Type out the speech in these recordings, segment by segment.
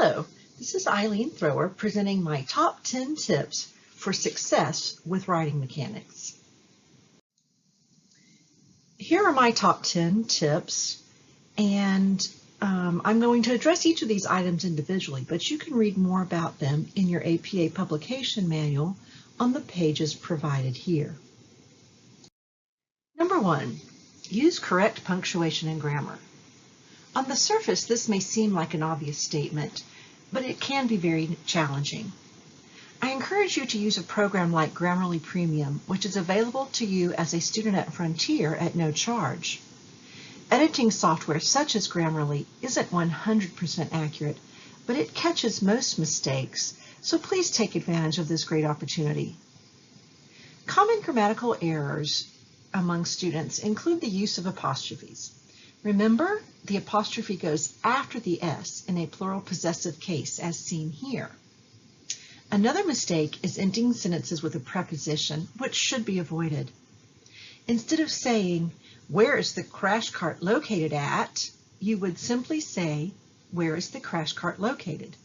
Hello, this is Eileen Thrower presenting my top 10 tips for success with writing mechanics. Here are my top 10 tips, and I'm going to address each of these items individually, but you can read more about them in your APA publication manual on the pages provided here. Number 1, use correct punctuation and grammar. On the surface, this may seem like an obvious statement, but it can be very challenging. I encourage you to use a program like Grammarly Premium, which is available to you as a student at Frontier at no charge. Editing software such as Grammarly isn't 100% accurate, but it catches most mistakes, so please take advantage of this great opportunity. Common grammatical errors among students include the use of apostrophes. Remember, the apostrophe goes after the S in a plural possessive case, as seen here. Another mistake is ending sentences with a preposition, which should be avoided. Instead of saying, "Where is the crash cart located at?" you would simply say, "Where is the crash cart located?"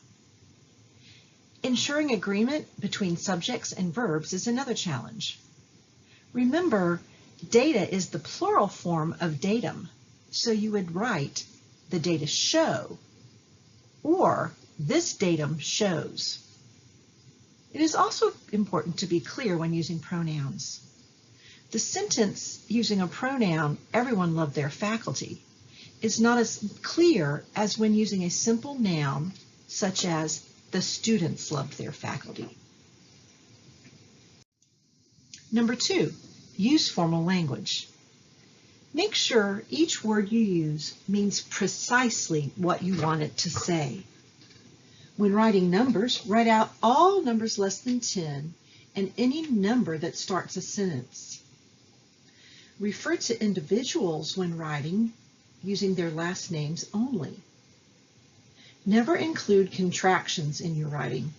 Ensuring agreement between subjects and verbs is another challenge. Remember, data is the plural form of datum. So you would write, "The data show," or "This datum shows." It is also important to be clear when using pronouns. The sentence using a pronoun, "Everyone loved their faculty," is not as clear as when using a simple noun, such as "The students loved their faculty." Number 2, use formal language. Make sure each word you use means precisely what you want it to say. When writing numbers, write out all numbers less than 10 and any number that starts a sentence. Refer to individuals when writing using their last names only. Never include contractions in your writing.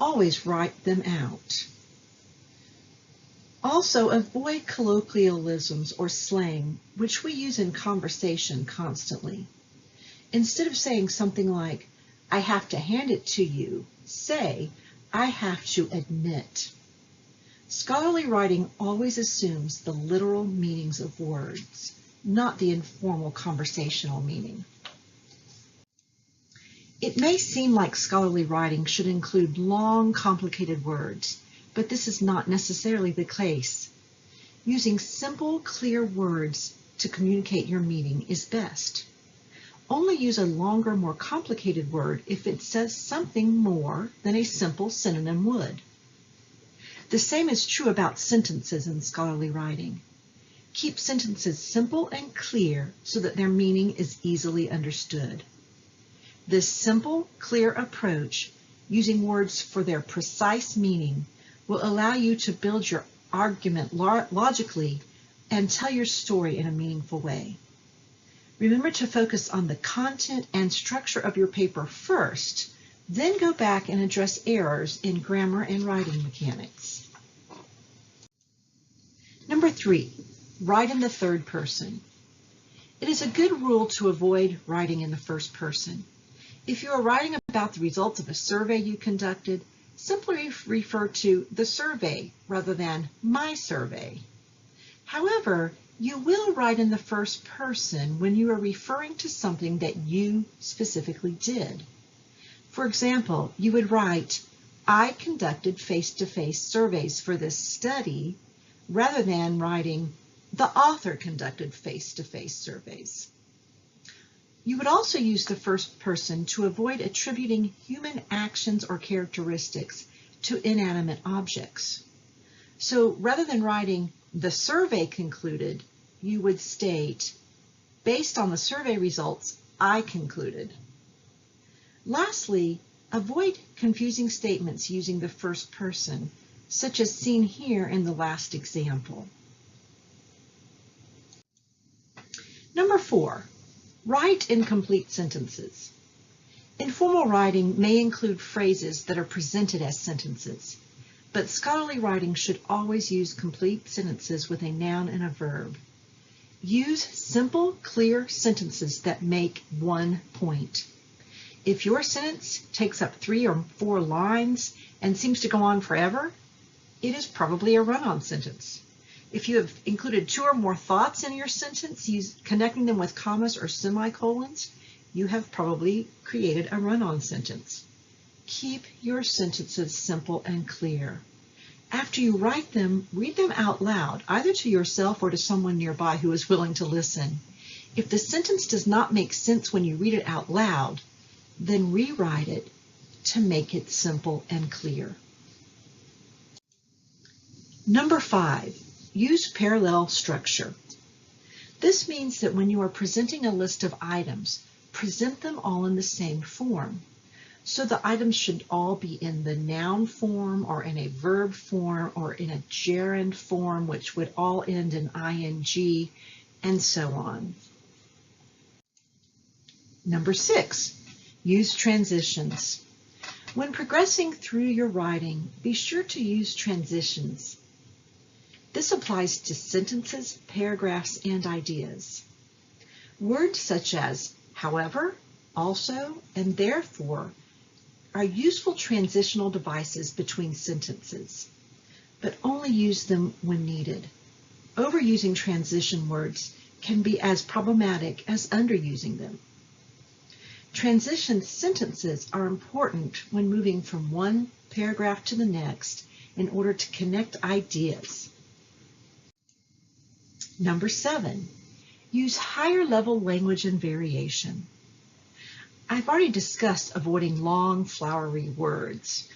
Always write them out. Also, avoid colloquialisms or slang, which we use in conversation constantly. Instead of saying something like, "I have to hand it to you," say, "I have to admit." Scholarly writing always assumes the literal meanings of words, not the informal conversational meaning. It may seem like scholarly writing should include long, complicated words, but this is not necessarily the case. Using simple, clear words to communicate your meaning is best. Only use a longer, more complicated word if it says something more than a simple synonym would. The same is true about sentences in scholarly writing. Keep sentences simple and clear so that their meaning is easily understood. This simple, clear approach, using words for their precise meaning, will allow you to build your argument logically and tell your story in a meaningful way. Remember to focus on the content and structure of your paper first, then go back and address errors in grammar and writing mechanics. Number 3, write in the third person. It is a good rule to avoid writing in the first person. If you are writing about the results of a survey you conducted, simply refer to the survey rather than my survey. However, you will write in the first person when you are referring to something that you specifically did. For example, you would write, "I conducted face-to-face surveys for this study," rather than writing, "The author conducted face-to-face surveys." You would also use the first person to avoid attributing human actions or characteristics to inanimate objects. So rather than writing, "The survey concluded," you would state, "Based on the survey results, I concluded." Lastly, avoid confusing statements using the first person, such as seen here in the last example. Number 4. Write in complete sentences. Informal writing may include phrases that are presented as sentences, but scholarly writing should always use complete sentences with a noun and a verb. Use simple, clear sentences that make one point. If your sentence takes up 3 or 4 lines and seems to go on forever, it is probably a run-on sentence. If you have included 2 or more thoughts in your sentence, connecting them with commas or semicolons, you have probably created a run-on sentence. Keep your sentences simple and clear. After you write them, read them out loud, either to yourself or to someone nearby who is willing to listen. If the sentence does not make sense when you read it out loud, then rewrite it to make it simple and clear. Number 5, use parallel structure. This means that when you are presenting a list of items, present them all in the same form. So the items should all be in the noun form or in a verb form or in a gerund form, which would all end in ing, and so on. Number 6, use transitions. When progressing through your writing, be sure to use transitions. This applies to sentences, paragraphs, and ideas. Words such as however, also, and therefore are useful transitional devices between sentences, but only use them when needed. Overusing transition words can be as problematic as underusing them. Transition sentences are important when moving from one paragraph to the next in order to connect ideas. Number 7, use higher level language and variation. I've already discussed avoiding long, flowery words,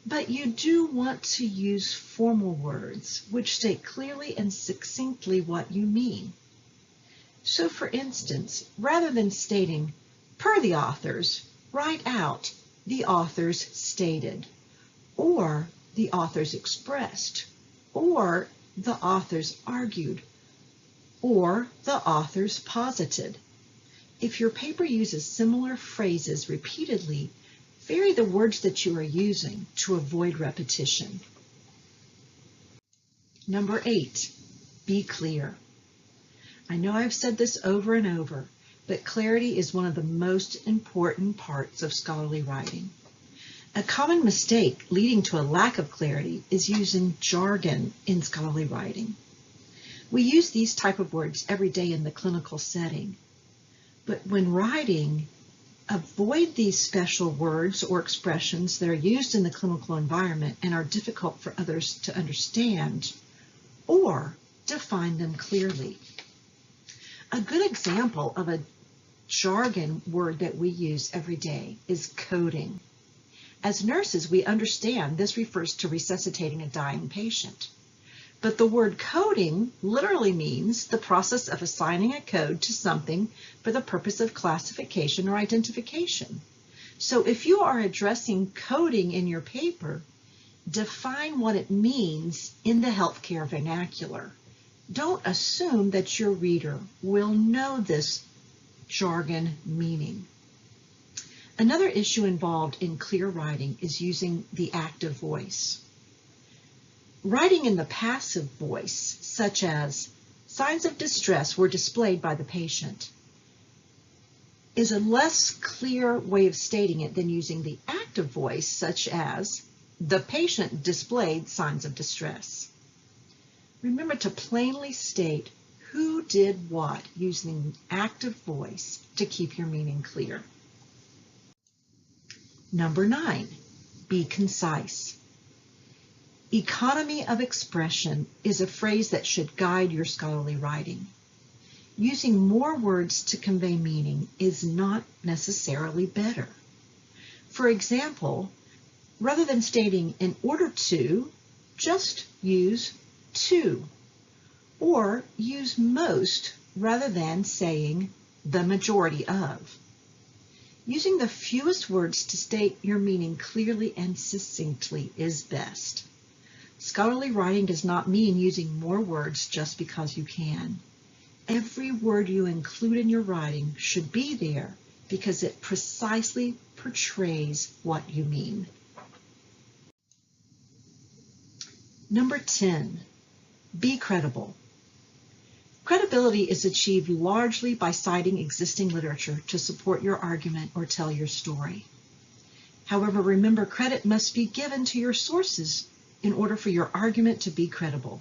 but you do want to use formal words which state clearly and succinctly what you mean. So for instance, rather than stating, per the authors, write out, the authors stated, or the authors expressed, or the authors argued, or the authors posited. If your paper uses similar phrases repeatedly, vary the words that you are using to avoid repetition. Number 8, be clear. I know I've said this over and over, but clarity is one of the most important parts of scholarly writing. A common mistake leading to a lack of clarity is using jargon in scholarly writing. We use these type of words every day in the clinical setting, but when writing, avoid these special words or expressions that are used in the clinical environment and are difficult for others to understand, or define them clearly. A good example of a jargon word that we use every day is coding. As nurses, we understand this refers to resuscitating a dying patient. But the word coding literally means the process of assigning a code to something for the purpose of classification or identification. So if you are addressing coding in your paper, define what it means in the healthcare vernacular. Don't assume that your reader will know this jargon meaning. Another issue involved in clear writing is using the active voice. Writing in the passive voice, such as signs of distress were displayed by the patient, is a less clear way of stating it than using the active voice, such as the patient displayed signs of distress. Remember to plainly state who did what using active voice to keep your meaning clear. Number 9, be concise. Economy of expression is a phrase that should guide your scholarly writing. Using more words to convey meaning is not necessarily better. For example, rather than stating in order to, just use to, or use most rather than saying the majority of. Using the fewest words to state your meaning clearly and succinctly is best. Scholarly writing does not mean using more words just because you can. Every word you include in your writing should be there because it precisely portrays what you mean. Number 10, be credible. Credibility is achieved largely by citing existing literature to support your argument or tell your story. However, remember, credit must be given to your sources in order for your argument to be credible.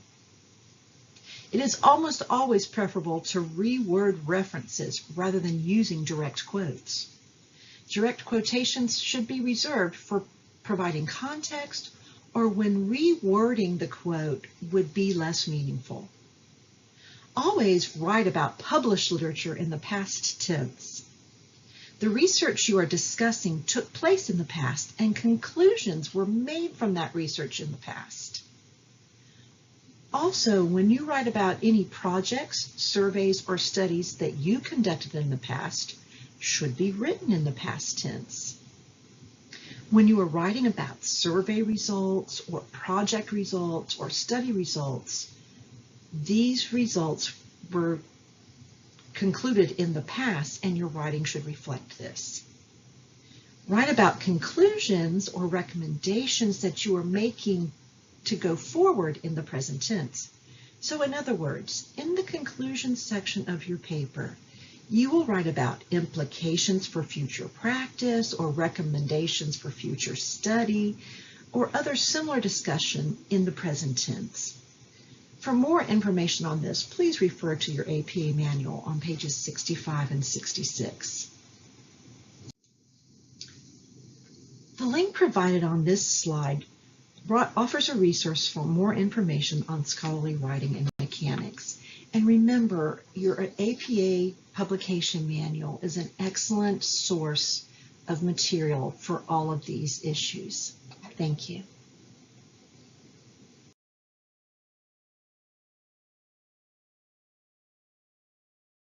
It is almost always preferable to reword references rather than using direct quotes. Direct quotations should be reserved for providing context or when rewording the quote would be less meaningful. Always write about published literature in the past tense. The research you are discussing took place in the past, and conclusions were made from that research in the past. Also, when you write about any projects, surveys, or studies that you conducted in the past, should be written in the past tense. When you are writing about survey results, or project results, or study results, these results were concluded in the past, and your writing should reflect this. Write about conclusions or recommendations that you are making to go forward in the present tense. So in other words, in the conclusion section of your paper, you will write about implications for future practice or recommendations for future study or other similar discussion in the present tense. For more information on this, please refer to your APA manual on pages 65 and 66. The link provided on this slide offers a resource for more information on scholarly writing and mechanics. And remember, your APA publication manual is an excellent source of material for all of these issues. Thank you.